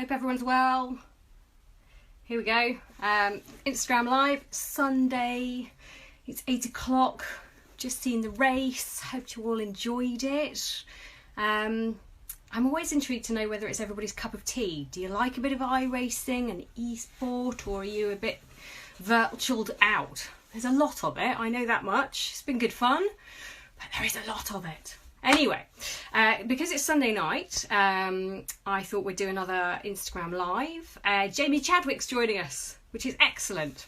Hope everyone's well. Here we go. Instagram Live, Sunday. It's 8 o'clock. Just seen the race. Hope you all enjoyed it. I'm always intrigued to know whether it's everybody's cup of tea. Do you like a bit of iRacing and e-sport, or are you a bit virtualed out? There's a lot of it, I know that much. It's been good fun, but there is a lot of it. Anyway, because it's Sunday night, I thought we'd do another Instagram Live. Jamie Chadwick's joining us, which is excellent.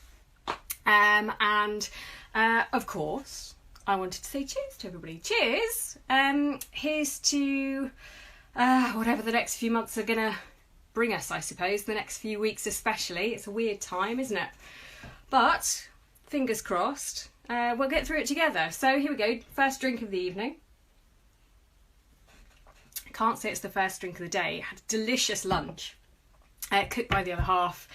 And of course, I wanted to say cheers to everybody. Cheers! Here's to whatever the next few months are going to bring us, I suppose. The next few weeks especially. It's a weird time, isn't it? But, fingers crossed, we'll get through it together. So here we go, first drink of the evening. Can't say it's the first drink of the day. Had a delicious lunch, cooked by the other half.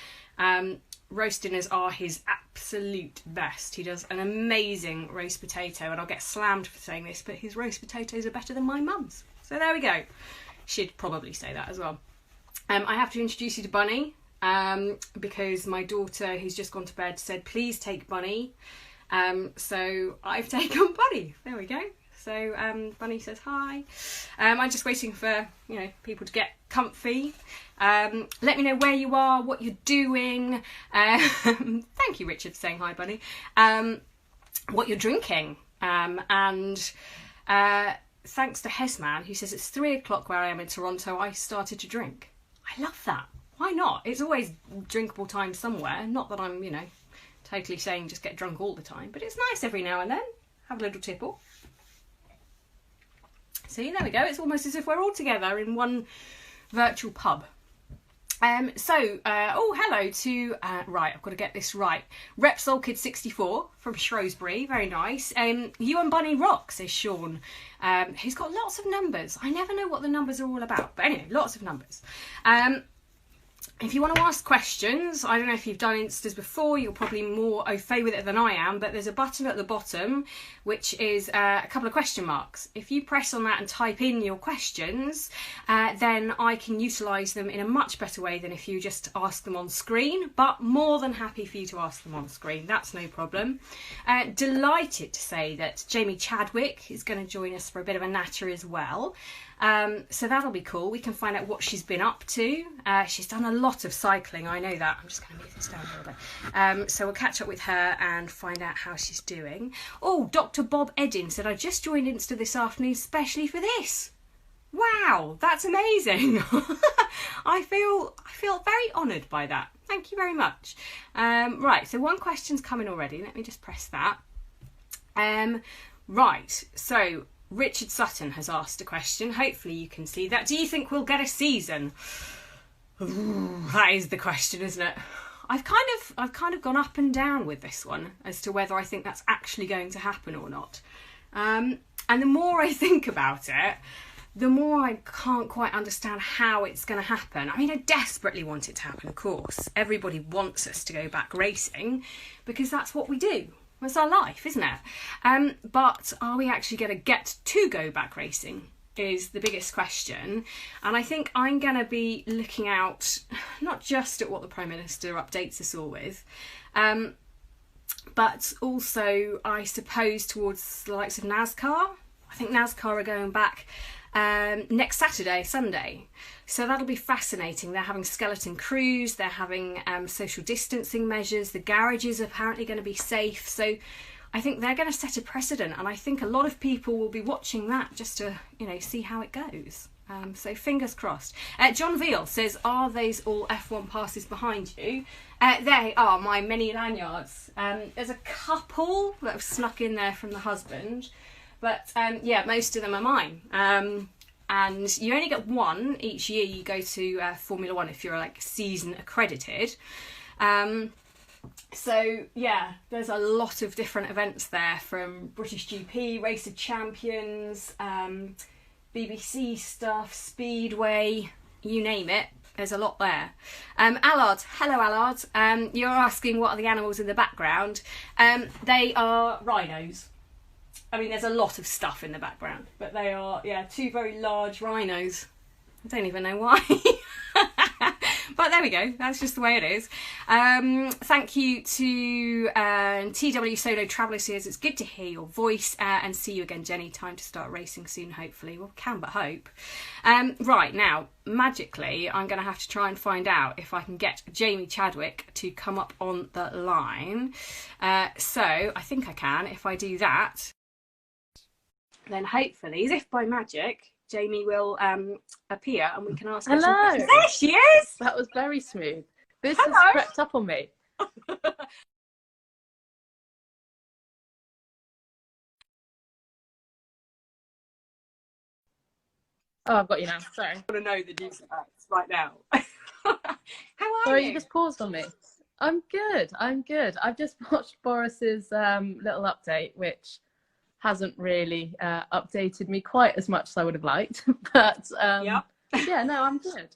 Roast dinners are his absolute best. He does an amazing roast potato, and I'll get slammed for saying this, but his roast potatoes are better than my mum's. So there we go. Should probably say that as well. I have to introduce you to Bunny, because my daughter, who's just gone to bed, said please take Bunny. So I've taken Bunny. There we go. So Bunny says hi. I'm just waiting for people to get comfy. Let me know where you are, what you're doing. Thank you, Richard, for saying hi, Bunny. What you're drinking. And thanks to Hesman, who says it's 3 o'clock where I am in Toronto. I started to drink. I love that. Why not? It's always drinkable time somewhere. Not that I'm, totally saying just get drunk all the time, but it's nice every now and then. Have a little tipple. See, there we go. It's almost as if we're all together in one virtual pub. Hello to, right, I've got to get this right. Repsol Kid 64 from Shrewsbury, very nice. You and Bunny rock, says Sean, who's got lots of numbers. I never know what the numbers are all about, but anyway, lots of numbers. If you want to ask questions, I don't know if you've done Instas before, you're probably more au fait with it than I am, but there's a button at the bottom which is a couple of question marks. If you press on that and type in your questions, then I can utilise them in a much better way than if you just ask them on screen, but more than happy for you to ask them on screen, that's no problem. Delighted to say that Jamie Chadwick is going to join us for a bit of a natter as well. So that'll be cool. We can find out what she's been up to. She's done a lot of cycling, I know that. I'm just going to move this down a little bit. So we'll catch up with her and find out how she's doing. Oh, Dr. Bob Eddin said, I just joined Insta this afternoon especially for this. Wow, that's amazing. I feel very honoured by that. Thank you very much. Right, so one question's coming already. Let me just press that. Right, so Richard Sutton has asked a question. Hopefully you can see that. Do you think we'll get a season? Ooh, that is the question, isn't it? I've kind of gone up and down with this one as to whether I think that's actually going to happen or not. And the more I think about it, the more I can't quite understand how it's going to happen. I mean, I desperately want it to happen, of course. Everybody wants us to go back racing because that's what we do. It's our life, isn't it? But are we actually going to get to go back racing is the biggest question. And I think I'm going to be looking out not just at what the Prime Minister updates us all with, but also, I suppose, towards the likes of NASCAR. I think NASCAR are going back next Saturday, Sunday. So that'll be fascinating. They're having skeleton crews, they're having social distancing measures, the garages are apparently going to be safe. So I think they're going to set a precedent, and I think a lot of people will be watching that just to, see how it goes. So fingers crossed. John Veal says, are those all F1 passes behind you? They are my many lanyards. There's a couple that have snuck in there from the husband, but yeah, most of them are mine. And you only get one each year you go to Formula One if you're like season accredited. So yeah, there's a lot of different events there, from British GP, Race of Champions, BBC stuff, Speedway, you name it. There's a lot there. Allard, hello Allard. You're asking what are the animals in the background. They are rhinos. I mean, there's a lot of stuff in the background, but they are, yeah, two very large rhinos. I don't even know why. But there we go. That's just the way it is. Thank you to TW Solo Traveller Series. It's good to hear your voice and see you again, Jenny. Time to start racing soon, hopefully. Well, can but hope. Right, now, magically, I'm going to have to try and find out if I can get Jamie Chadwick to come up on the line. So I think I can. If I do that, then hopefully, as if by magic, Jamie will appear and we can ask her some questions. There she is! That was very smooth. This Hello. has crept up on me. Oh, I've got you now. Sorry. I want to know the news facts right now. How are Sorry, you? you just paused on me. I'm good. I've just watched Boris's little update, which hasn't really updated me quite as much as I would have liked. But yeah, no, I'm good.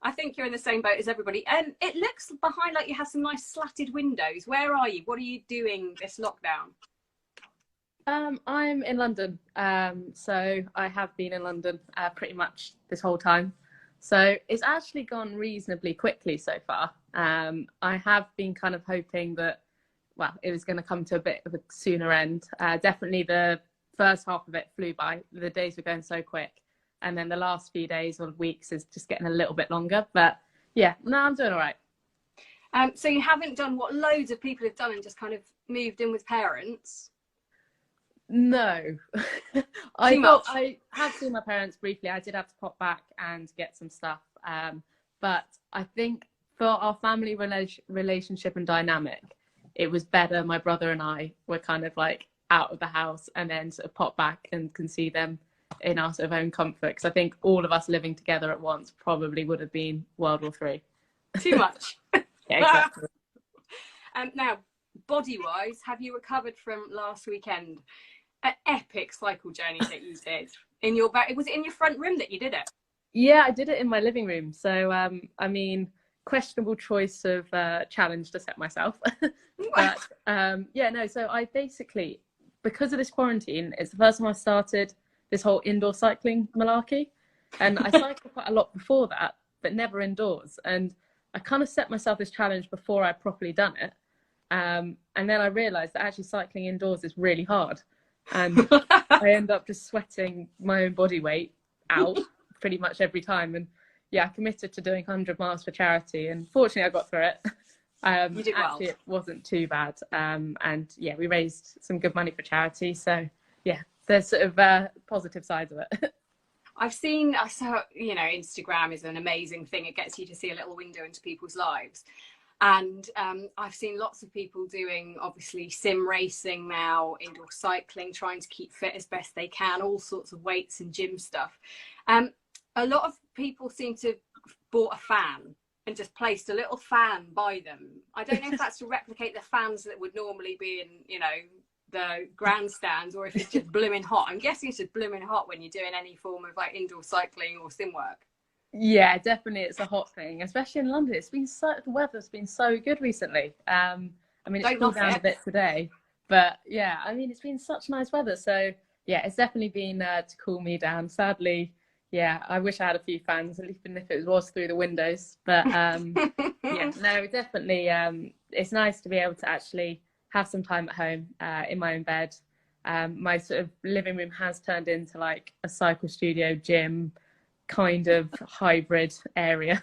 I think you're in the same boat as everybody. It looks behind like you have some nice slatted windows. Where are you? What are you doing this lockdown? I'm in London. So I have been in London pretty much this whole time. So it's actually gone reasonably quickly so far. I have been kind of hoping that, well, it was going to come to a bit of a sooner end. Definitely the first half of it flew by. The days were going so quick. And then the last few days or weeks is just getting a little bit longer. But yeah, no, I'm doing all right. So you haven't done what loads of people have done and just kind of moved in with parents? No. I have seen my parents briefly. I did have to pop back and get some stuff. But I think for our family relationship and dynamic, it was better. My brother and I were kind of like out of the house and then sort of pop back and can see them in our sort of own comfort. Because I think all of us living together at once probably would have been World War III. Too much. Yeah, exactly. Now, body-wise, have you recovered from last weekend? An epic cycle journey that you did. Was it in your front room that you did it? Yeah, I did it in my living room. So, I mean, questionable choice of challenge to set myself. But yeah, no, so I basically, because of this quarantine, it's the first time I started this whole indoor cycling malarkey. And I cycled quite a lot before that, but never indoors. And I kind of set myself this challenge before I'd properly done it. And then I realised that actually cycling indoors is really hard. And I end up just sweating my own body weight out pretty much every time. And yeah, I committed to doing 100 miles for charity. And fortunately, I got through it. You did well. Actually, it wasn't too bad. And yeah, we raised some good money for charity. So yeah, there's sort of positive sides of it. I saw, you know, Instagram is an amazing thing. It gets you to see a little window into people's lives. And I've seen lots of people doing, obviously, sim racing now, indoor cycling, trying to keep fit as best they can, all sorts of weights and gym stuff. A lot of people seem to have bought a fan and just placed a little fan by them. I don't know if that's to replicate the fans that would normally be in, you know, the grandstands, or if it's just blooming hot. I'm guessing it's just blooming hot when you're doing any form of like indoor cycling or sim work. Yeah, definitely, it's a hot thing, especially in London. The weather's been so good recently. I mean, it's cooled down a bit today, but yeah, I mean, it's been such nice weather. So yeah, it's definitely been to cool me down. Sadly, yeah, I wish I had a few fans, even if it was through the windows. But yeah, no, definitely, it's nice to be able to actually have some time at home in my own bed. My sort of living room has turned into like a cycle studio, gym, kind of hybrid area.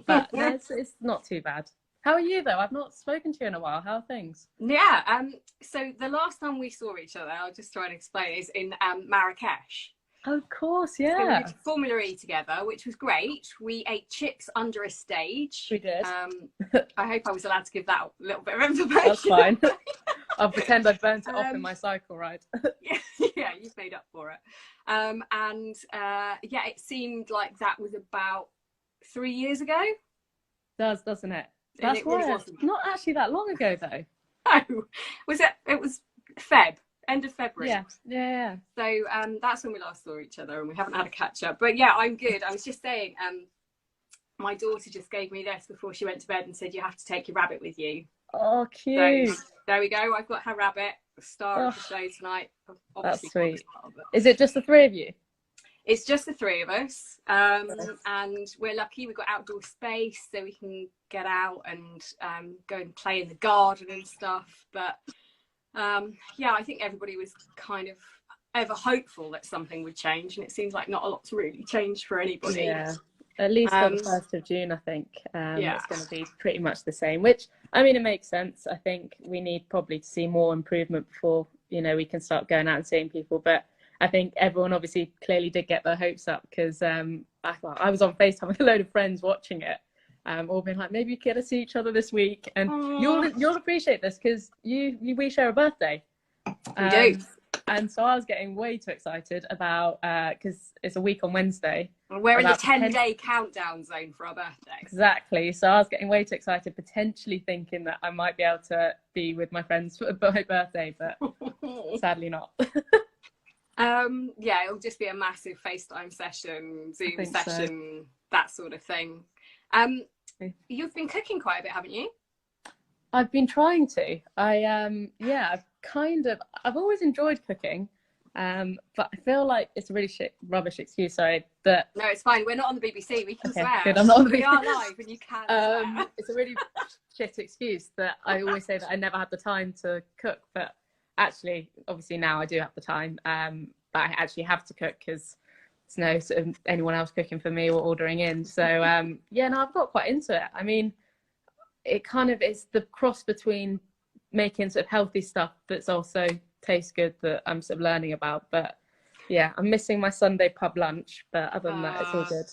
But it's not too bad. How are you though? I've not spoken to you in a while. How are things? Yeah, so the last time we saw each other, I'll just try and explain, is in Marrakesh. Of course, yeah. So we did Formula E together, which was great. We ate chips under a stage. We did. I hope I was allowed to give that a little bit of information. That's fine. I'll pretend I burnt it off in my cycle ride. Yeah, you've made up for it. Yeah, it seemed like that was about 3 years ago. Doesn't it? That's it really wasn't. Not actually that long ago though. No, it was end of February. Yeah. So that's when we last saw each other, and we haven't had a catch up. But yeah, I'm good. I was just saying, my daughter just gave me this before she went to bed and said, you have to take your rabbit with you. Oh, cute. So there we go. I've got her rabbit, star of the show tonight. That's sweet. Is it just the three of you? It's just the three of us, and we're lucky we've got outdoor space, so we can get out and go and play in the garden and stuff. But yeah, I think everybody was kind of ever hopeful that something would change, and it seems like not a lot's really changed for anybody. Yeah, at least for the 1st of June, I think yeah, it's going to be pretty much the same, which, I mean, it makes sense. I think we need probably to see more improvement before, you know, we can start going out and seeing people. But I think everyone obviously clearly did get their hopes up, because I was on FaceTime with a load of friends watching it, all being like, maybe we get to see each other this week. And you'll appreciate this, because we share a birthday. We do. And so I was getting way too excited about, because it's a week on Wednesday. We're in the 10-day countdown zone for our birthday. Exactly. So I was getting way too excited, potentially thinking that I might be able to be with my friends for my birthday, but sadly not. Yeah, it'll just be a massive FaceTime session, Zoom session, that sort of thing. You've been cooking quite a bit, haven't you? I've been trying to. I've always enjoyed cooking, but I feel like it's a really rubbish excuse. Sorry, but no, it's fine. We're not on the BBC. We can swear. Good. I'm not on the BBC. We are live, and you can swear. It's a really shit excuse that I always say that I never had the time to cook, but actually, obviously now I do have the time. But I actually have to cook, because there's no sort of anyone else cooking for me or ordering in. So I've got quite into it. I mean, it kind of is the cross between making sort of healthy stuff that's also tastes good that I'm sort of learning about. But yeah, I'm missing my Sunday pub lunch, but other than that, it's all good.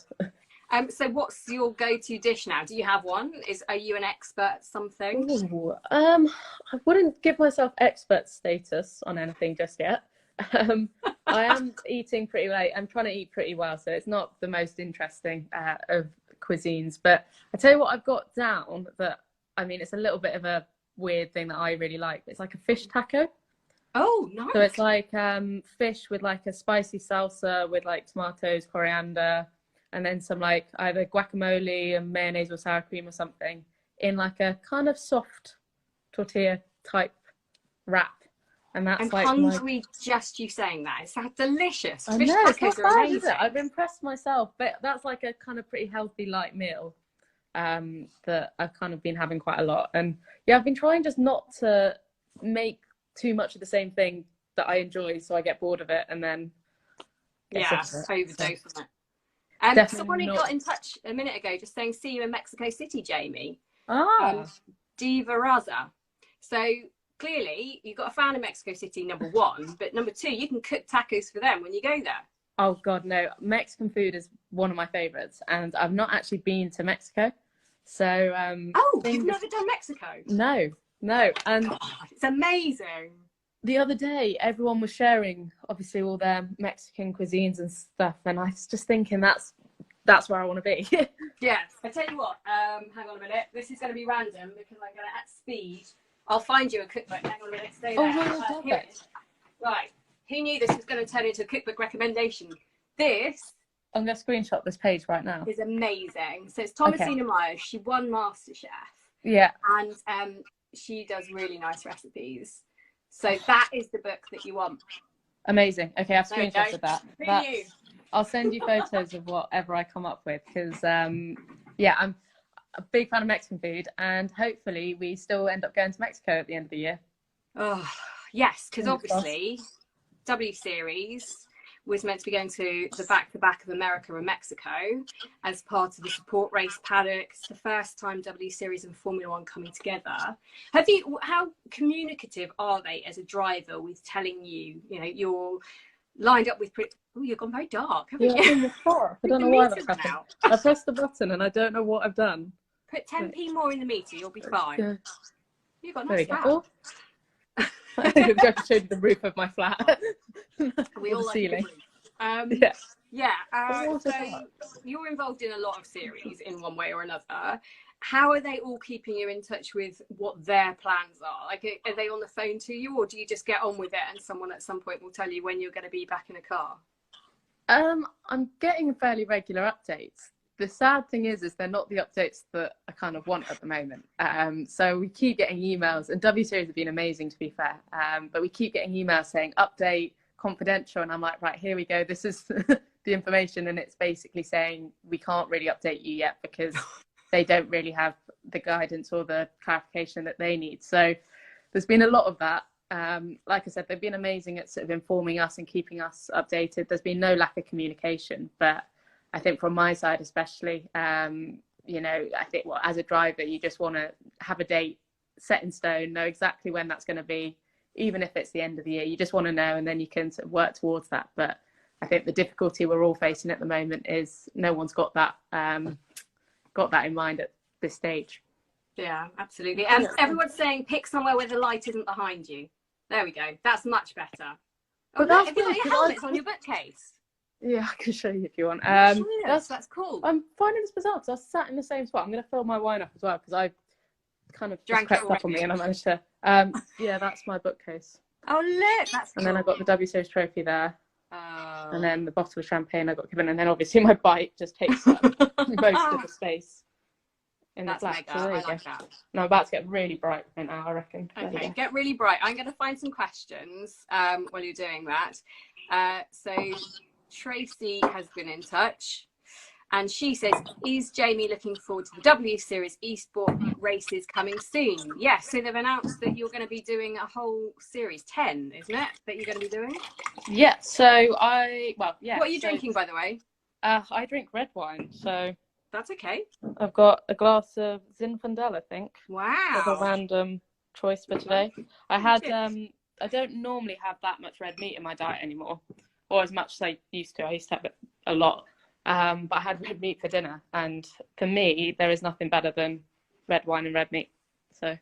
So what's your go-to dish now? Do you have one? Are you an expert at something? Ooh, I wouldn't give myself expert status on anything just yet. I am eating pretty late. I'm trying to eat pretty well, so it's not the most interesting of cuisines. But I tell you what I've got down that, I mean, it's a little bit of a weird thing that I really like. It's like a fish taco. Oh, nice. So it's like fish with like a spicy salsa with like tomatoes, coriander, and then some like either guacamole and mayonnaise or sour cream or something in like a kind of soft tortilla type wrap. And that's I'm hungry just you saying that. It's delicious. Fish tacos are amazing. I've impressed myself, but that's like a kind of pretty healthy light meal that I've kind of been having quite a lot. And yeah, I've been trying just not to make too much of the same thing that I enjoy, so I get bored of it and then overdose on it. Someone got in touch a minute ago just saying, see you in Mexico City, Jamie. Diva Raza. So clearly you've got a fan of Mexico City, number one, but number two, you can cook tacos for them when you go there. Oh God, no. Mexican food is one of my favorites, and I've not actually been to Mexico. So you've never done Mexico? No. And God, it's amazing. The other day everyone was sharing obviously all their Mexican cuisines and stuff, and I was just thinking that's where I want to be. Yeah, I tell you what, hang on a minute, this is going to be random because I'm going to at speed. I'll find you a cookbook. Hang on a minute, stay there. Right, who knew this was going to turn into a cookbook recommendation? This, I'm going to screenshot this page right now, is amazing. So it's Thomasina Myers. She won MasterChef. Yeah. And she does really nice recipes. So that is the book that you want. Amazing. Okay, I've screenshotted that. I'll send you photos of whatever I come up with, because I'm a big fan of Mexican food, and hopefully we still end up going to Mexico at the end of the year. Oh yes, because obviously W Series was meant to be going to the back-to-back of America and Mexico as part of the support race paddock. It's the first time W Series and Formula One coming together. How communicative are they as a driver with telling you, you're lined up with you've gone very dark, haven't you? In the car. I don't know why that's happened. I pressed the button and I don't know what I've done. Put 10p more in the meter, you'll be fine. Yeah. You've got nice flat. I think I'm going to show you the roof of my flat. We all like ceiling. So you're involved in a lot of series in one way or another. How are they all keeping you in touch with what their plans are? Like, are they on the phone to you, or do you just get on with it and someone at some point will tell you when you're going to be back in a car? I'm getting fairly regular updates. The sad thing is they're not the updates that I kind of want at the moment. So we keep getting emails, and W Series have been amazing, to be fair. But we keep getting emails saying update confidential, and I'm like, right, here we go. This is the information, and it's basically saying we can't really update you yet because they don't really have the guidance or the clarification that they need. So there's been a lot of that. Like I said, they've been amazing at sort of informing us and keeping us updated. There's been no lack of communication, but I think from my side especially, you know, I think as a driver, you just want to have a date set in stone, know exactly when that's going to be, even if it's the end of the year. You just want to know, and then you can sort of work towards that. But I think the difficulty we're all facing at the moment is no one's got that in mind at this stage. Yeah, absolutely. And everyone's saying pick somewhere where the light isn't behind you. There we go. That's much better. But look, have you got your helmets on your bookcase? Yeah, I can show you if you want. That's cool. I'm finding this bizarre because I was sat in the same spot. I'm going to fill my wine up as well because I kind of drank crept up on me and I managed to. Yeah, that's my bookcase. Oh, look, that's cool. And then I got the W Series trophy there. And then the bottle of champagne I got given, and then obviously my bike just takes up most of the space in the flat. Mega. I like that. And I'm about to get really bright right now, I reckon. Okay, get really bright. I'm going to find some questions while you're doing that. So Tracy has been in touch, and she says, is Jamie looking forward to the W Series eSport races coming soon? Yes, so they've announced that you're going to be doing a whole series, 10, isn't it, that you're going to be doing? Yeah, so What are you drinking, by the way? I drink red wine, so... That's okay. I've got a glass of Zinfandel, I think. Wow. As a random choice for today. I don't normally have that much red meat in my diet anymore, or as much as I used to. I used to have it a lot. But I had red meat for dinner, and for me, there is nothing better than red wine and red meat. So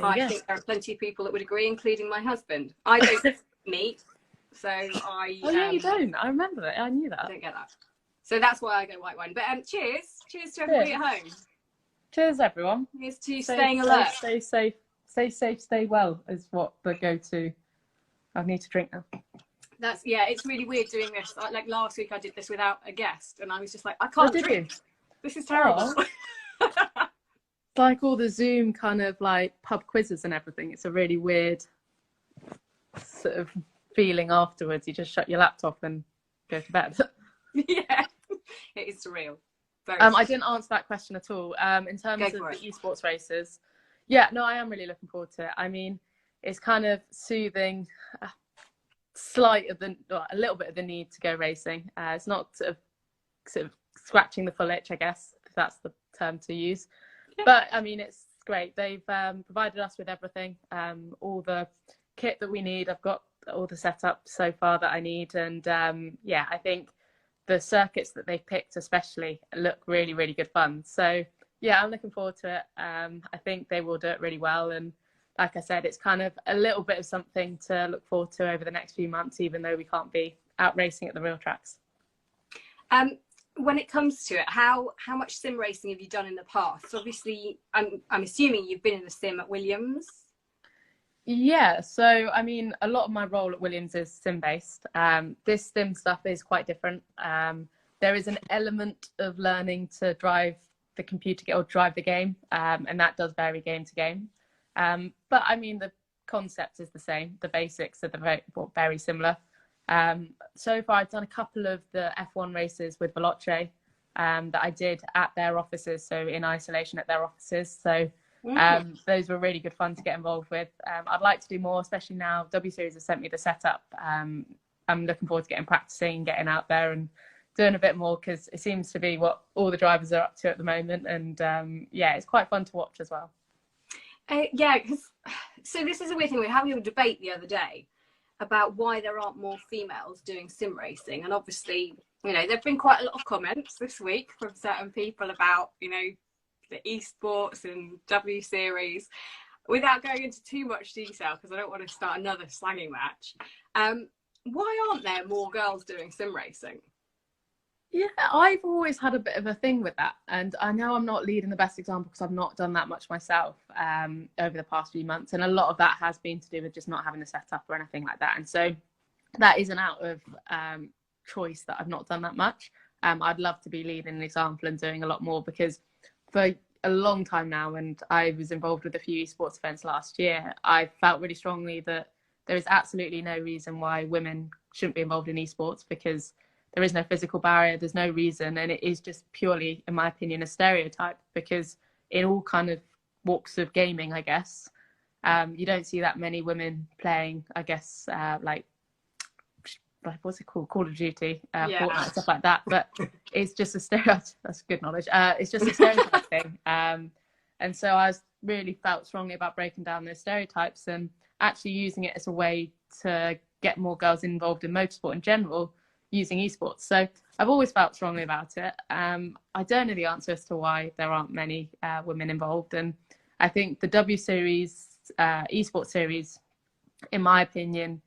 I think there are plenty of people that would agree, including my husband. I don't eat meat, so I... Oh, yeah, you don't? I remember that. I knew that. I don't get that. So that's why I go white wine. But cheers. Cheers to everybody at home. Cheers, everyone. Here's to staying alert. Stay safe. Stay safe, stay well is what the go-to. I need to drink now. It's really weird doing this. Like last week I did this without a guest, and I was just like, I can't drink. This is terrible. Like all the Zoom kind of like pub quizzes and everything. It's a really weird sort of feeling afterwards. You just shut your laptop and go to bed. Yeah, it is surreal. I didn't answer that question at all. In terms of the esports races, yeah, no, I am really looking forward to it. I mean, it's kind of soothing, a little bit of the need to go racing. It's not sort of scratching the full itch, I guess, if that's the term to use. Yeah. But I mean, it's great. They've provided us with everything, all the kit that we need. I've got all the setup so far that I need, and I think the circuits that they've picked especially look really, really good fun. So yeah, I'm looking forward to it. I think they will do it really well, and like I said, it's kind of a little bit of something to look forward to over the next few months, even though we can't be out racing at the real tracks. When it comes to it, how much sim racing have you done in the past? Obviously, I'm assuming you've been in the sim at Williams. Yeah, so I mean, a lot of my role at Williams is sim-based. This sim stuff is quite different. There is an element of learning to drive the computer or drive the game, and that does vary game to game. But I mean, the concept is the same. The basics are very similar. So far, I've done a couple of the F1 races with Veloce that I did at their offices, so in isolation at their offices. So those were really good fun to get involved with. I'd like to do more, especially now W Series has sent me the setup. I'm looking forward to practicing, getting out there and doing a bit more, because it seems to be what all the drivers are up to at the moment. And it's quite fun to watch as well. So this is a weird thing. We were having a debate the other day about why there aren't more females doing sim racing. And obviously, there've been quite a lot of comments this week from certain people about, the esports and W Series, without going into too much detail, because I don't want to start another slanging match. Why aren't there more girls doing sim racing? Yeah, I've always had a bit of a thing with that, and I know I'm not leading the best example because I've not done that much myself over the past few months, and a lot of that has been to do with just not having a setup or anything like that. And so that isn't out of choice that I've not done that much. I'd love to be leading an example and doing a lot more, because for a long time now, and I was involved with a few esports events last year, I felt really strongly that there is absolutely no reason why women shouldn't be involved in esports, because there is no physical barrier, there's no reason, and it is just purely, in my opinion, a stereotype, because in all kind of walks of gaming, I guess, you don't see that many women playing, I guess, like what's it called, Call of Duty, Fortnite, stuff like that. But it's just a stereotype. That's good knowledge. It's just a stereotype thing. And so I really felt strongly about breaking down those stereotypes and actually using it as a way to get more girls involved in motorsport in general, using esports. So I've always felt strongly about it. I don't know the answer as to why there aren't many women involved, and I think the W Series, esports series, in my opinion,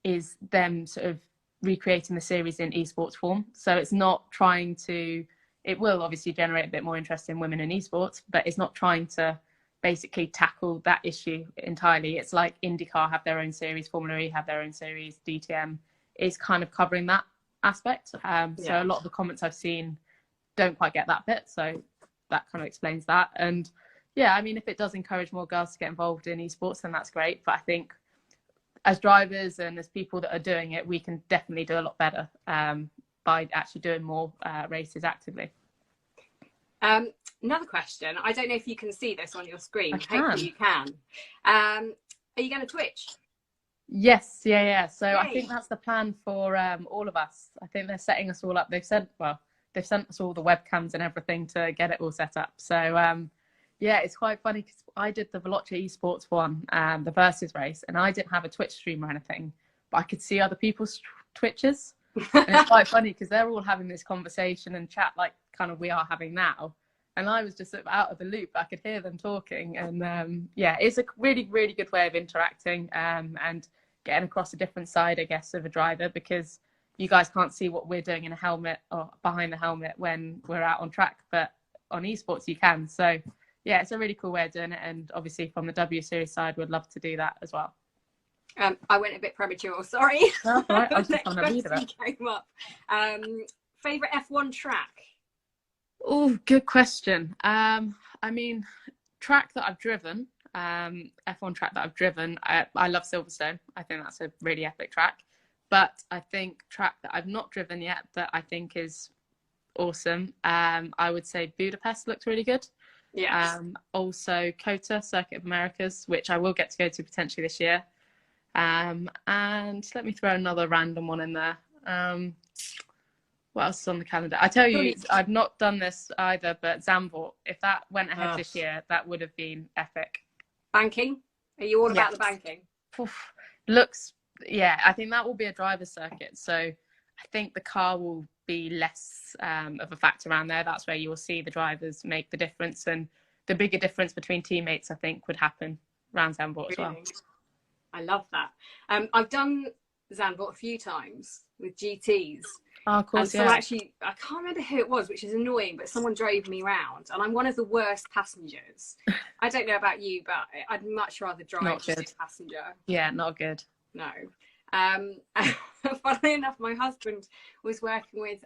is them sort of recreating the series in esports form. So it's not trying to, it will obviously generate a bit more interest in women in esports, but it's not trying to basically tackle that issue entirely. It's like IndyCar have their own series, Formula E have their own series, DTM is kind of covering that aspect. So a lot of the comments I've seen don't quite get that bit, so that kind of explains that. And yeah, I mean, if it does encourage more girls to get involved in esports, then that's great. But I think as drivers and as people that are doing it, we can definitely do a lot better by actually doing more races actively. Another question. I don't know if you can see this on your screen. Hopefully you can. Are you going to Twitch? Yes, yeah. So yay. I think that's the plan for all of us. I think they're setting us all up. They've sent us all the webcams and everything to get it all set up. So yeah, it's quite funny because I did the Veloce Esports one, the Versus race, and I didn't have a Twitch stream or anything, but I could see other people's Twitches. And it's quite funny because they're all having this conversation and chat like kind of we are having now. And I was just sort of out of the loop. I could hear them talking. And yeah, it's a really, really good way of interacting and getting across a different side, I guess, of a driver, because you guys can't see what we're doing in a helmet or behind the helmet when we're out on track, but on esports you can. So yeah, it's a really cool way of doing it. And obviously from the W Series side, we'd love to do that as well. I went a bit premature, sorry. That's all right. I was just on a read of it. Came up. Favourite F1 track? Oh, good question. I mean, track that I've driven, F1 track that I've driven, I love Silverstone. I think that's a really epic track. But I think track that I've not driven yet that I think is awesome, I would say Budapest looked really good. Yes. Also COTA, Circuit of Americas, which I will get to go to potentially this year. And let me throw another random one in there. What else is on the calendar? I tell you, I've not done this either, but Zandvoort, if that went ahead this year, that would have been epic. Banking? Are you all about the banking? Looks, yeah, I think that will be a driver's circuit. So I think the car will be less of a factor around there. That's where you'll see the drivers make the difference. And the bigger difference between teammates, I think, would happen around Zandvoort as well. I love that. I've done Zandvoort a few times with GTs. Oh, of course, and so actually, I can't remember who it was, which is annoying, but someone drove me around and I'm one of the worst passengers. I don't know about you, but I'd much rather drive as a passenger. Yeah, not good. No. Funnily enough, my husband was working with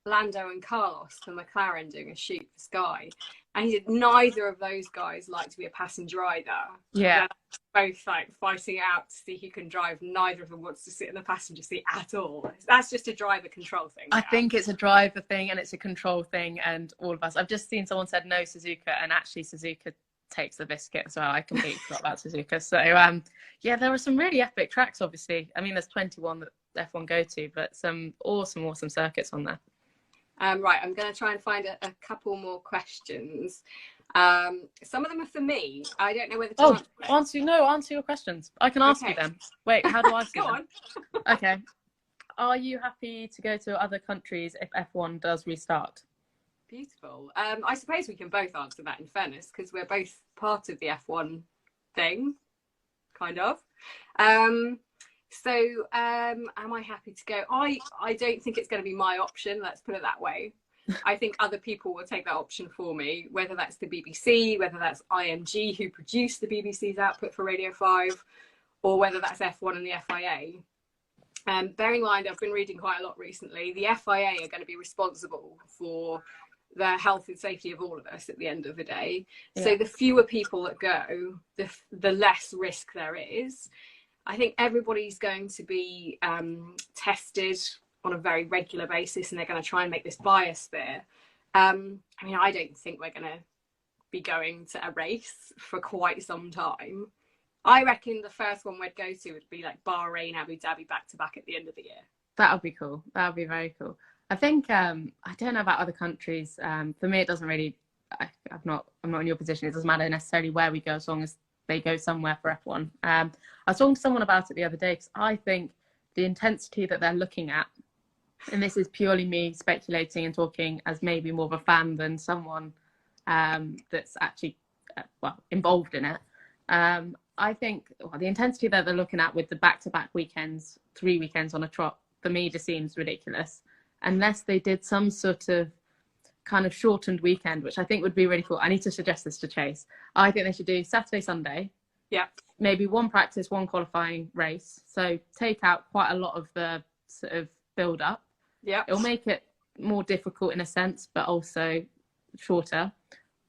Lando and Carlos for McLaren doing a shoot for Sky, and he said neither of those guys like to be a passenger either. Yeah, they're both like fighting it out to see who can drive. Neither of them wants to sit in the passenger seat at all. That's just a driver control thing. I think it's a driver thing and it's a control thing, and all of us. I've just seen someone said no Suzuka, and actually Suzuka takes the biscuit as well. I completely forgot about Suzuka. So yeah, there are some really epic tracks. Obviously, I mean, there's 21 that F1 go to, but some awesome circuits on there. Right, I'm going to try and find a couple more questions. Some of them are for me. I don't know whether to answer your questions. I can ask you them. Wait, how do I answer Go them? On. Okay. Are you happy to go to other countries if F1 does restart? Beautiful. I suppose we can both answer that in fairness, because we're both part of the F1 thing, kind of. So am I happy to go? I don't think it's going to be my option, let's put it that way. I think other people will take that option for me, whether that's the BBC, whether that's IMG who produce the BBC's output for Radio 5, or whether that's F1 and the FIA. Bearing in mind, I've been reading quite a lot recently, the FIA are going to be responsible for the health and safety of all of us at the end of the day. Yeah. So the fewer people that go, the less risk there is. I think everybody's going to be tested on a very regular basis, and they're going to try and make this biosphere. I mean, I don't think we're going to be going to a race for quite some time. I reckon the first one we'd go to would be like Bahrain, Abu Dhabi, back to back at the end of the year. That would be cool. That would be very cool. I think I don't know about other countries. For me, it doesn't really. I'm not in your position. It doesn't matter necessarily where we go, as long as they go somewhere for F1. I was talking to someone about it the other day, because I think the intensity that they're looking at, and this is purely me speculating and talking as maybe more of a fan than someone that's actually involved in it. I think the intensity that they're looking at with the back-to-back weekends, 3 weekends on a trot, for me just seems ridiculous. Unless they did some sort of kind of shortened weekend, which I think would be really cool. I need to suggest this to Chase. I think they should do Saturday, Sunday. Yeah. Maybe one practice, one qualifying race. So take out quite a lot of the sort of build up. Yeah. It'll make it more difficult in a sense, but also shorter.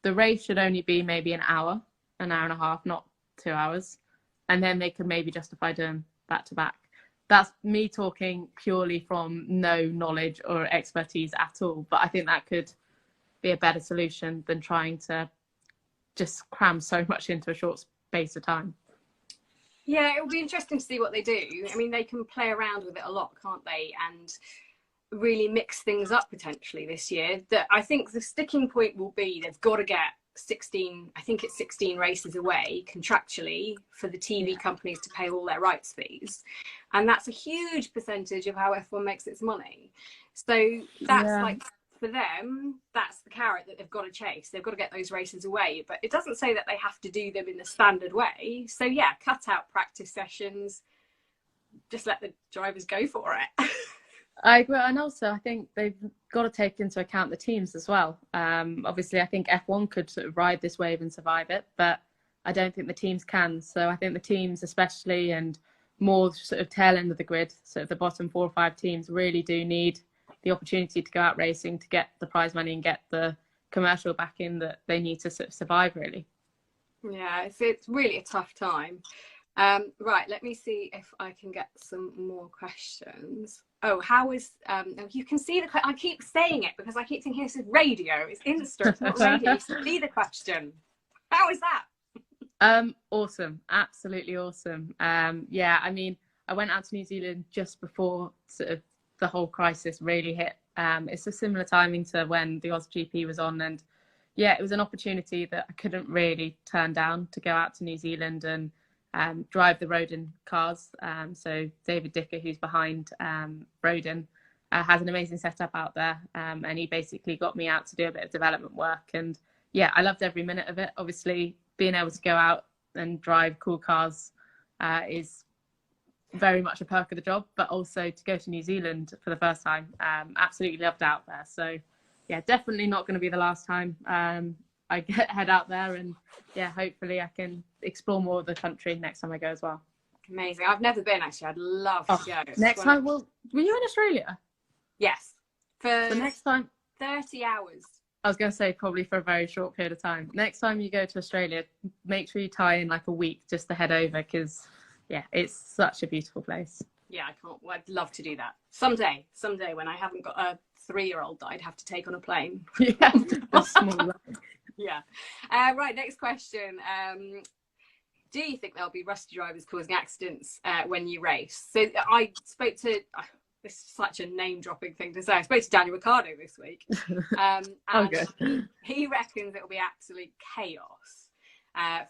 The race should only be maybe an hour and a half, not 2 hours. And then they could maybe justify doing back to back. That's me talking purely from no knowledge or expertise at all. But I think that could be a better solution than trying to just cram so much into a short space of time. Yeah, it will be interesting to see what they do. I mean, they can play around with it a lot, can't they? And really mix things up potentially this year. That I think the sticking point will be they've got to get 16, I think it's 16 races away contractually for the TV companies to pay all their rights fees. And that's a huge percentage of how F1 makes its money. So that's like, for them, that's the carrot that they've got to chase. They've got to get those races away. But it doesn't say that they have to do them in the standard way. So yeah, cut out practice sessions. Just let the drivers go for it. I agree, and also I think they've got to take into account the teams as well. Obviously, I think F1 could sort of ride this wave and survive it, but I don't think the teams can. So I think the teams especially, and more sort of tail end of the grid, sort of the bottom 4 or 5 teams, really do need the opportunity to go out racing, to get the prize money and get the commercial backing that they need to sort of survive, really. Yeah, it's really a tough time. Right, let me see if I can get some more questions. Oh, how is you can see I keep saying it because I keep thinking this is radio. It's Insta, it's not radio. You see the question. How is that? Awesome, absolutely awesome. Yeah, I mean, I went out to New Zealand just before sort of the whole crisis really hit. It's a similar timing to when the AusGP was on, and yeah, it was an opportunity that I couldn't really turn down, to go out to New Zealand and drive the Rodin cars. So David Dicker, who's behind Rodin, has an amazing setup out there, and he basically got me out to do a bit of development work. And yeah, I loved every minute of it. Obviously, being able to go out and drive cool cars is very much a perk of the job, but also to go to New Zealand for the first time, absolutely loved out there. So yeah, definitely not going to be the last time I head out there, and yeah, hopefully I can explore more of the country next time I go as well. Amazing. I've never been, actually. I'd love to go. Next time, were you in Australia? Yes. For the next time, 30 hours. I was going to say probably for a very short period of time. Next time you go to Australia, make sure you tie in like a week just to head over, because yeah, it's such a beautiful place. Yeah, I'd love to do that. Someday when I haven't got a 3-year-old that I'd have to take on a plane. Yeah, a small Yeah. Right, next question. Do you think there'll be rusty drivers causing accidents when you race? So I spoke to, this is such a name-dropping thing to say, I spoke to Daniel Ricciardo this week. And he reckons it'll be absolute chaos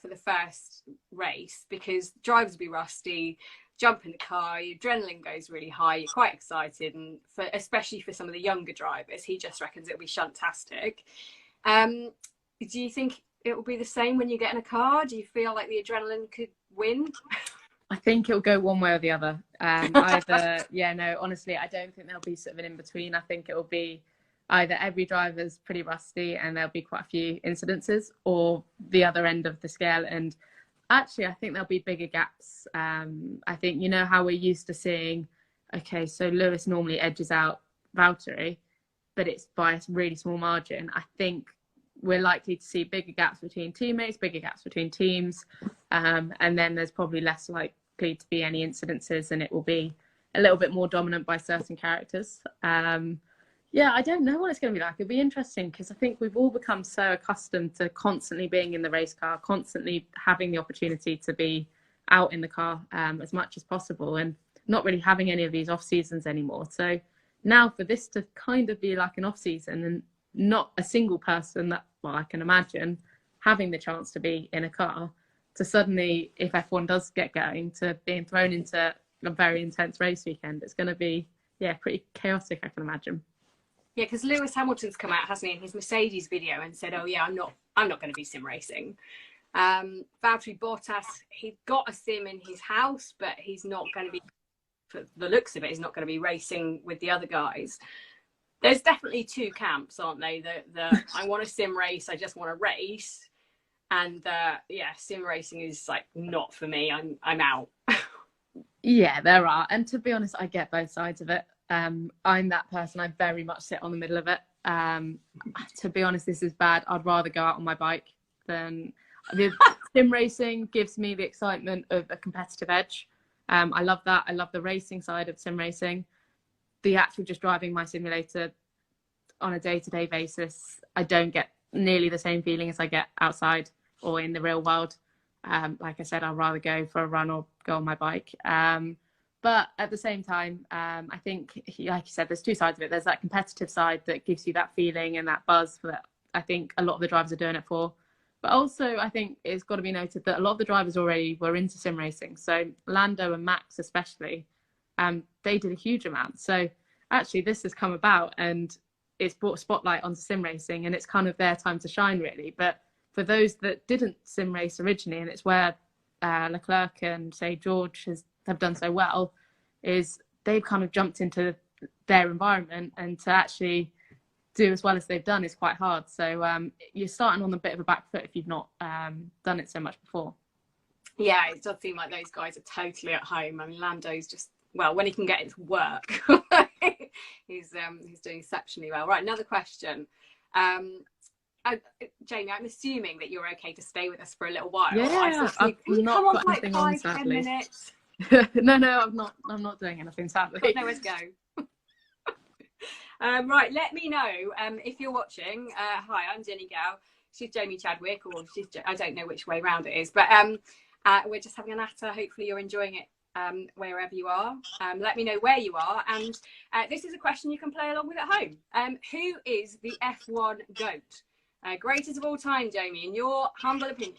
for the first race, because drivers will be rusty, jump in the car, your adrenaline goes really high, you're quite excited, and especially for some of the younger drivers, he just reckons it'll be shuntastic. Do you think it will be the same when you get in a car? Do you feel like the adrenaline could win? I think it'll go one way or the other. Either, yeah, no, honestly, I don't think there'll be sort of an in-between. I think it'll be either every driver's pretty rusty and there'll be quite a few incidences, or the other end of the scale. And actually, I think there'll be bigger gaps. I think, you know how we're used to seeing, okay, so Lewis normally edges out Valtteri, but it's by a really small margin. I think we're likely to see bigger gaps between teammates, bigger gaps between teams, and then there's probably less likely to be any incidences, and it will be a little bit more dominant by certain characters. Yeah, I don't know what it's going to be like. It'll be interesting because I think we've all become so accustomed to constantly being in the race car, constantly having the opportunity to be out in the car as much as possible, and not really having any of these off seasons anymore. So now for this to kind of be like an off season and not a single person that, well, I can imagine having the chance to be in a car, to suddenly, if F1 does get going, to being thrown into a very intense race weekend, it's going to be, yeah, pretty chaotic, I can imagine. Yeah, because Lewis Hamilton's come out, hasn't he, in his Mercedes video and said, "Oh yeah, I'm not going to be sim racing." Valtteri Bottas, he got a sim in his house, but he's not going to be, for the looks of it, he's not going to be racing with the other guys. There's definitely two camps, aren't they? The I want to sim race, I just want to race, and yeah, sim racing is like not for me. I'm out. Yeah, there are, and to be honest, I get both sides of it. I'm that person. I very much sit on the middle of it. To be honest, this is bad. I'd rather go out on my bike than the sim racing gives me the excitement of a competitive edge. I love that. I love the racing side of sim racing. The actual just driving my simulator on a day-to-day basis, I don't get nearly the same feeling as I get outside or in the real world. Like I said, I'd rather go for a run or go on my bike. But at the same time, I think, like you said, there's two sides of it. There's that competitive side that gives you that feeling and that buzz that I think a lot of the drivers are doing it for. But also, I think it's got to be noted that a lot of the drivers already were into sim racing. So Lando and Max especially, they did a huge amount. So actually, this has come about and it's brought a spotlight onto sim racing, and it's kind of their time to shine, really. But for those that didn't sim race originally, and it's where Leclerc and, say, George have done so well, is they've kind of jumped into their environment, and to actually do as well as they've done is quite hard. So you're starting on a bit of a back foot if you've not done it so much before. Yeah, it does seem like those guys are totally at home. I mean, Lando's just, well, when he can get it to work, he's doing exceptionally well. Right, another question. Jamie, I'm assuming that you're okay to stay with us for a little while. Yeah, Can you come on for like 5-10 minutes? No, I'm not doing anything, sadly. Got nowhere to go. Right, let me know if you're watching. Hi, I'm Jennie Gow. She's Jamie Chadwick, or I don't know which way round it is, but we're just having a natter. Hopefully you're enjoying it wherever you are. Let me know where you are, and this is a question you can play along with at home. Who is the F1 GOAT? Greatest of all time, Jamie, in your humble opinion?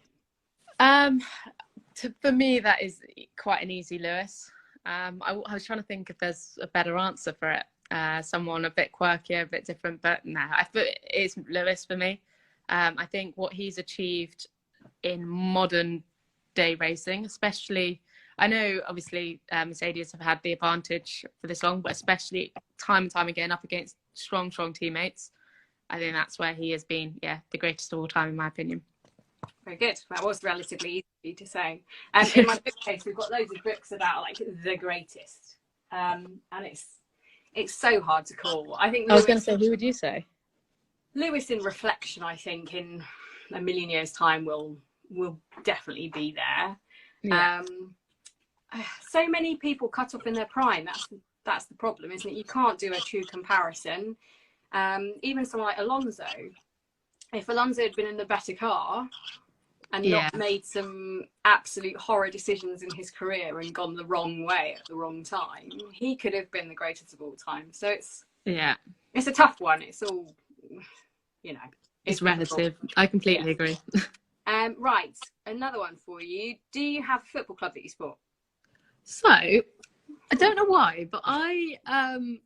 For me, that is quite an easy Lewis. I was trying to think if there's a better answer for it. Someone a bit quirkier, a bit different, but no, I thought it's Lewis for me. I think what he's achieved in modern day racing, especially, I know obviously Mercedes have had the advantage for this long, but especially time and time again up against strong teammates. I think that's where he has been, the greatest of all time, in my opinion. Very good. That was relatively easy to say. In my bookcase, we've got loads of books about like the greatest, and it's so hard to call. I think I was going to say, who would you say? Lewis, in reflection, I think in a million years' time will definitely be there. Yeah. So many people cut off in their prime. That's the problem, isn't it? You can't do a true comparison. Even someone like Alonso, if Alonso had been in the better car and not made some absolute horror decisions in his career and gone the wrong way at the wrong time, he could have been the greatest of all time. So it's a tough one. It's all, it's relative. I completely agree. Right, another one for you. Do you have a football club that you support? So I don't know why, but I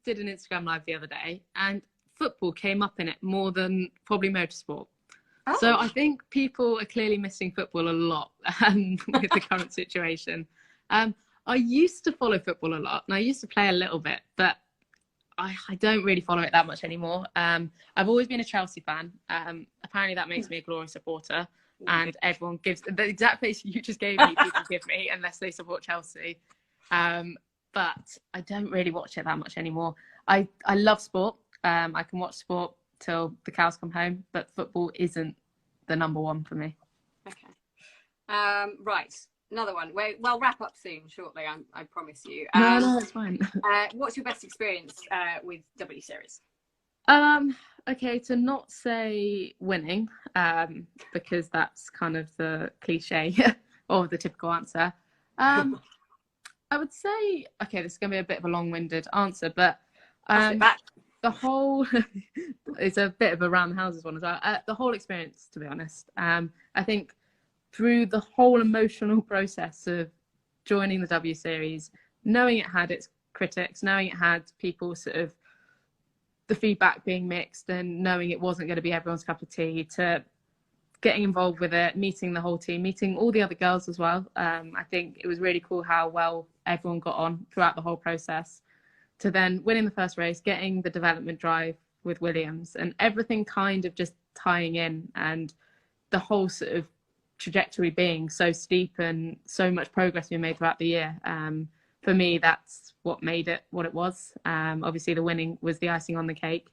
did an Instagram live the other day, and football came up in it more than probably motorsport. Oh. So I think people are clearly missing football a lot with the current situation. I used to follow football a lot, and I used to play a little bit, but I don't really follow it that much anymore. I've always been a Chelsea fan. Apparently that makes me a glory supporter, and everyone gives the exact face you just gave me, people give me, unless they support Chelsea. But I don't really watch it that much anymore. I love sport. I can watch sport till the cows come home, but football isn't the number one for me. Okay. Right. Another one. We'll wrap up soon, shortly. I promise you. No, it's fine. What's your best experience with W Series? Okay, to not say winning, because that's kind of the cliche or the typical answer. I would say, okay, this is going to be a bit of a long-winded answer, but the whole, it's a bit of a round the houses one as well. The whole experience, to be honest. I think through the whole emotional process of joining the W Series, knowing it had its critics, knowing it had people sort of the feedback being mixed, and knowing it wasn't going to be everyone's cup of tea, to getting involved with it, meeting the whole team, meeting all the other girls as well. I think it was really cool how well everyone got on throughout the whole process, to then winning the first race, getting the development drive with Williams, and everything kind of just tying in, and the whole sort of trajectory being so steep and so much progress being made throughout the year. For me, that's what made it what it was. Obviously, the winning was the icing on the cake.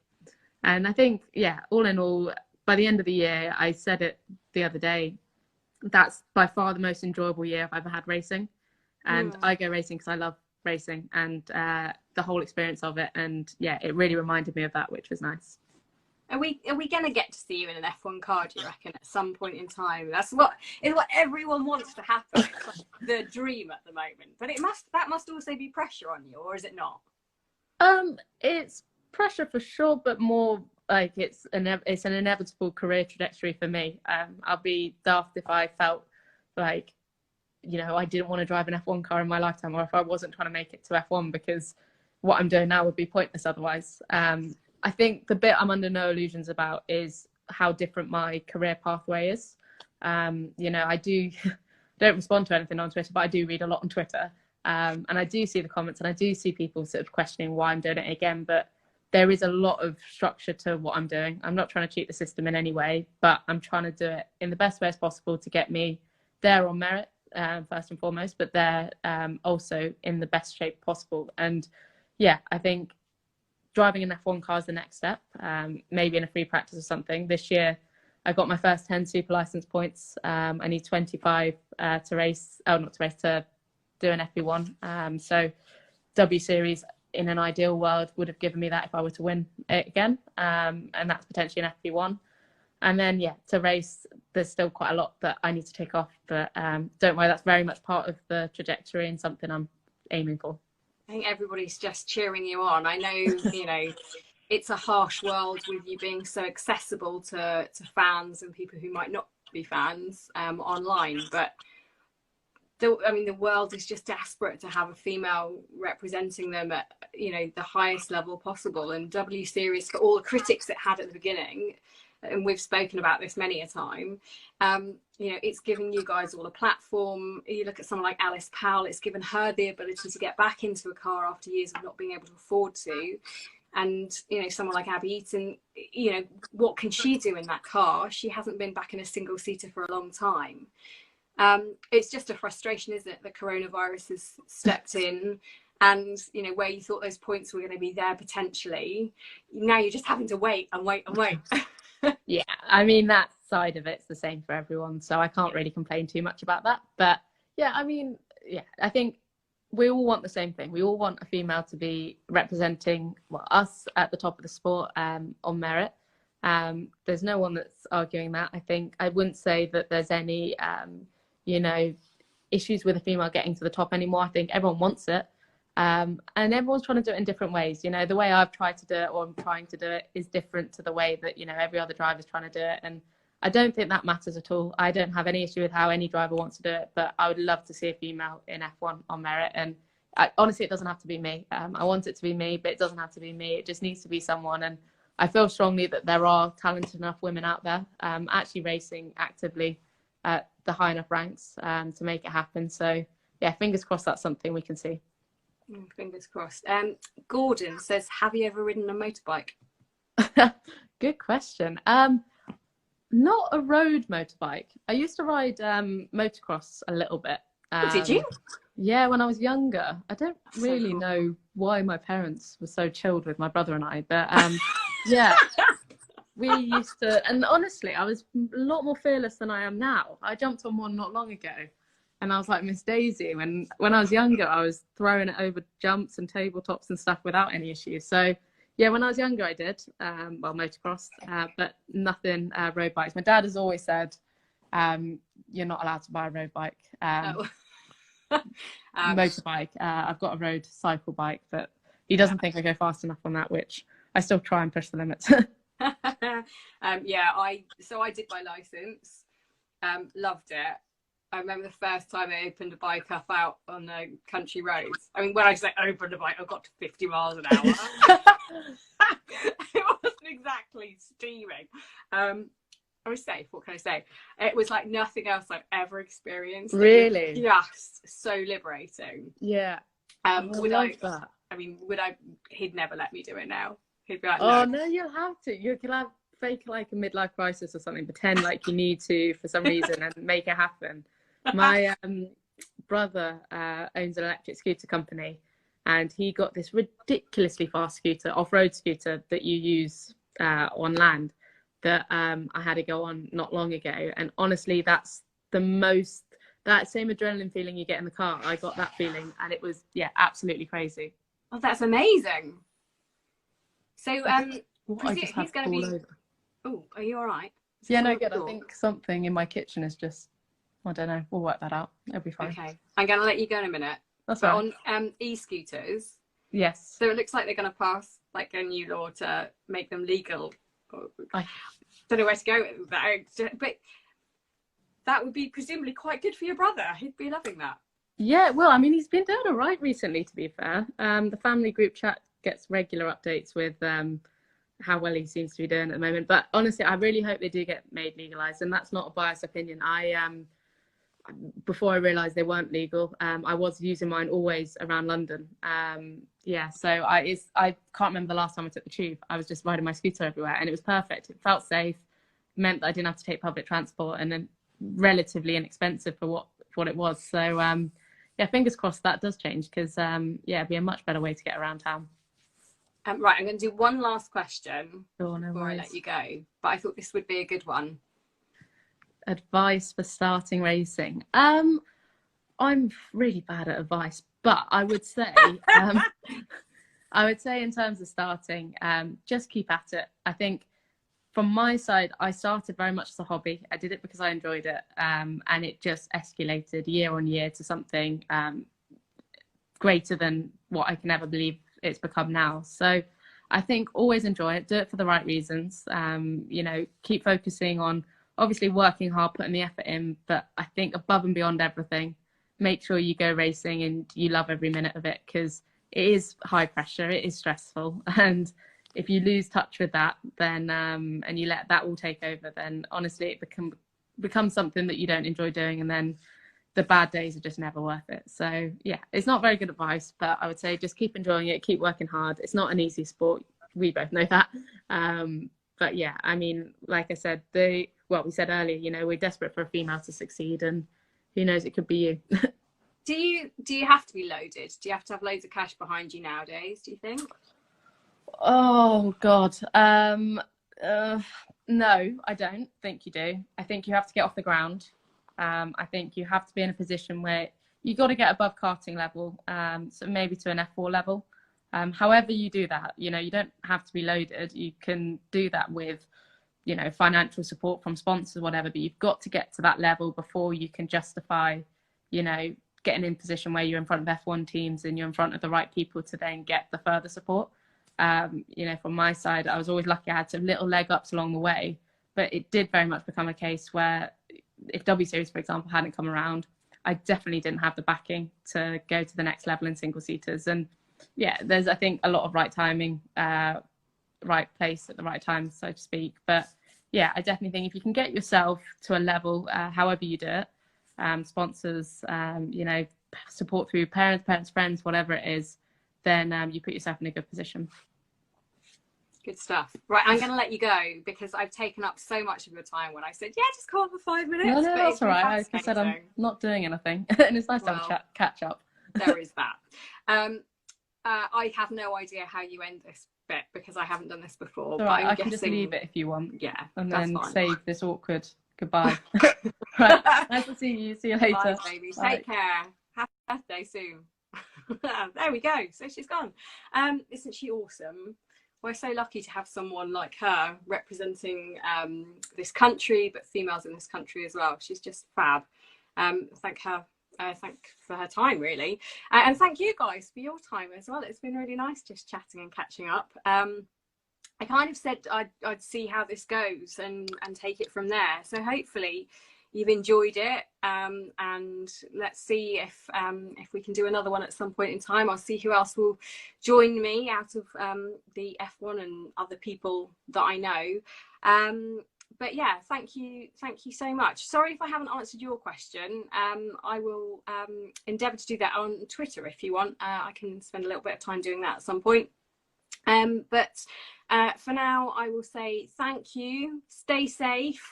And I think, yeah, all in all, by the end of the year, I said it the other day, that's by far the most enjoyable year I've ever had racing. And I go racing because I love racing and the whole experience of it. And yeah, it really reminded me of that, which was nice. Are we going to get to see you in an F1 car, do you reckon, at some point in time? That's what everyone wants to happen. It's like the dream at the moment. But that must also be pressure on you, or is it not? It's pressure for sure, but more like it's an inevitable career trajectory for me. I'll be daft if I felt like, you know, I didn't want to drive an F1 car in my lifetime, or if I wasn't trying to make it to F1, because what I'm doing now would be pointless otherwise. I think the bit I'm under no illusions about is how different my career pathway is. You know, I don't respond to anything on Twitter, but I do read a lot on Twitter. And I do see the comments, and I do see people sort of questioning why I'm doing it again. But there is a lot of structure to what I'm doing. I'm not trying to cheat the system in any way, but I'm trying to do it in the best way as possible to get me there on merit, first and foremost, but there also in the best shape possible. And yeah, I think driving an F1 car is the next step, maybe in a free practice or something. This year, I got my first 10 super license points. I need 25 to do an FP1. So W Series in an ideal world would have given me that if I were to win it again. And that's potentially an FP1. And then, yeah, to race, there's still quite a lot that I need to tick off. But don't worry, that's very much part of the trajectory and something I'm aiming for. I think everybody's just cheering you on. I know, you know, it's a harsh world with you being so accessible to fans and people who might not be fans online. But the world is just desperate to have a female representing them at, you know, the highest level possible. And W Series, for all the critics it had at the beginning, and we've spoken about this many a time, you know, it's giving you guys all a platform. You look at someone like Alice Powell, it's given her the ability to get back into a car after years of not being able to afford to. And, you know, someone like Abby Eaton, you know, what can she do in that car? She hasn't been back in a single seater for a long time. It's just a frustration, isn't it? The coronavirus has stepped in, and, you know, where you thought those points were going to be there potentially, now you're just having to wait and wait and wait. Yeah, I mean, that side of it's the same for everyone, so I can't really complain too much about that. But yeah, I mean, yeah, I think we all want the same thing. We all want a female to be representing, well, us at the top of the sport on merit. There's no one that's arguing that. I think I wouldn't say that there's any, you know, issues with a female getting to the top anymore. I think everyone wants it. And everyone's trying to do it in different ways. You know, the way I've tried to do it, or I'm trying to do it, is different to the way that, you know, every other driver's trying to do it. And I don't think that matters at all. I don't have any issue with how any driver wants to do it, but I would love to see a female in F1 on merit. And honestly, it doesn't have to be me. I want it to be me, but it doesn't have to be me. It just needs to be someone. And I feel strongly that there are talented enough women out there actually racing actively at the high enough ranks to make it happen. So yeah, fingers crossed that's something we can see. Fingers crossed. Gordon says, have you ever ridden a motorbike? Good question. Not a road motorbike. I used to ride motocross a little bit. Did you? Yeah, when I was younger. I don't really know why my parents were so chilled with my brother and I, but yeah, we used to. And honestly, I was a lot more fearless than I am now. I jumped on one not long ago. And I was like Miss Daisy. When I was younger, I was throwing it over jumps and tabletops and stuff without any issues. So yeah, when I was younger, I did, well, motocross, but nothing road bikes. My dad has always said, you're not allowed to buy a road bike, motorbike. I've got a road cycle bike, but he doesn't think I go fast enough on that, which I still try and push the limits. Yeah, I did my license, loved it. I remember the first time I opened a bike up out on the country roads. I mean, when I say opened a bike, I got to 50 miles an hour. It wasn't exactly steaming. I was safe. What can I say? It was like nothing else I've ever experienced. Really? Just so liberating. Yeah. That. I mean, he'd never let me do it now. He'd be like, oh, no, you'll have to. You could have fake like a midlife crisis or something, pretend like you need to for some reason and make it happen. My brother owns an electric scooter company, and he got this ridiculously fast scooter, off-road scooter that you use on land that I had to go on not long ago. And honestly, that's that same adrenaline feeling you get in the car. I got that feeling, and it was, yeah, absolutely crazy. Oh, that's amazing. So he's going to be... Oh, are you all right? Yeah, no, good. I think something in my kitchen is just, I don't know. We'll work that out. It'll be fine. Okay. I'm going to let you go in a minute. That's right. On e-scooters. Yes. So it looks like they're going to pass like a new law to make them legal. I don't know where to go with that. But that would be presumably quite good for your brother. He'd be loving that. Yeah, well, I mean, he's been doing all right recently, to be fair. The family group chat gets regular updates with how well he seems to be doing at the moment. But honestly, I really hope they do get made legalised. And that's not a biased opinion. Before I realised they weren't legal, I was using mine always around London. Yeah, so I can't remember the last time I took the tube. I was just riding my scooter everywhere, and it was perfect. It felt safe, meant that I didn't have to take public transport, and then relatively inexpensive for what it was. So yeah, fingers crossed that does change, because yeah, it'd be a much better way to get around town. Right, I'm going to do one last question before I let you go, but I thought this would be a good one. Advice for starting racing. I'm really bad at advice, but I would say in terms of starting, just keep at it. I think from my side, I started very much as a hobby. I did it because I enjoyed it, and it just escalated year on year to something greater than what I can ever believe it's become now. So I think always enjoy it, do it for the right reasons. You know, keep focusing on obviously working hard, putting the effort in, but I think above and beyond everything, make sure you go racing and you love every minute of it, because it is high pressure, it is stressful, and if you lose touch with that, then and you let that all take over, then honestly it becomes something that you don't enjoy doing, and then the bad days are just never worth it. So yeah, it's not very good advice, but I would say just keep enjoying it, keep working hard. It's not an easy sport, we both know that. But yeah, I mean, like I said, we said earlier, you know, we're desperate for a female to succeed, and who knows, it could be you. Do you have to be loaded? Do you have to have loads of cash behind you nowadays, do you think? Oh God, no, I don't think you do. I think you have to get off the ground. I think you have to be in a position where you got to get above karting level, so maybe to an F4 level. However you do that, you know, you don't have to be loaded. You can do that with, you know, financial support from sponsors, whatever, but you've got to get to that level before you can justify, you know, getting in a position where you're in front of F1 teams and you're in front of the right people to then get the further support. You know, from my side, I was always lucky I had some little leg ups along the way, but it did very much become a case where if W Series, for example, hadn't come around, I definitely didn't have the backing to go to the next level in single seaters. And yeah, there's, I think, a lot of right timing, right place at the right time, so to speak. But yeah, I definitely think if you can get yourself to a level, however you do it, sponsors, you know, support through parents, friends, whatever it is, then you put yourself in a good position. Good stuff. Right, I'm going to let you go because I've taken up so much of your time when I said, yeah, just call for 5 minutes. No, that's all right. Like I said, I'm not doing anything. And it's nice to have a catch up. There is that. I have no idea how you end this bit because I haven't done this before. But I can just leave it if you want. Yeah, and then save this awkward goodbye. Right. Nice to see you. See you later. Bye, baby. Bye. Take care. Happy birthday soon. There we go. So she's gone. Isn't she awesome? We're so lucky to have someone like her representing this country, but females in this country as well. She's just fab. Thank her. Thank for her time, really, and thank you guys for your time as well. It's been really nice just chatting and catching up. I kind of said I'd see how this goes and take it from there. So hopefully you've enjoyed it, and let's see if we can do another one at some point in time. I'll see who else will join me out of the F1 and other people that I know. But yeah, thank you so much. Sorry if I haven't answered your question. I will endeavour to do that on Twitter if you want. I can spend a little bit of time doing that at some point. But for now, I will say thank you. Stay safe.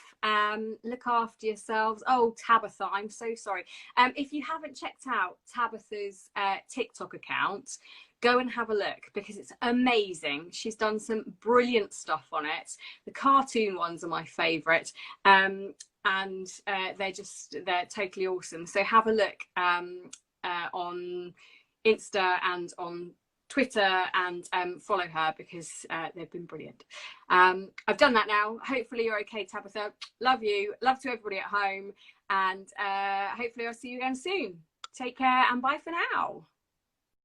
Look after yourselves. Oh, Tabitha, I'm so sorry. If you haven't checked out Tabitha's TikTok account, go and have a look because it's amazing. She's done some brilliant stuff on it. The cartoon ones are my favourite, and they're totally awesome. So have a look on Insta and on Twitter, and follow her because they've been brilliant. I've done that now. Hopefully you're okay, Tabitha. Love you. Love to everybody at home, and hopefully I'll see you again soon. Take care and bye for now.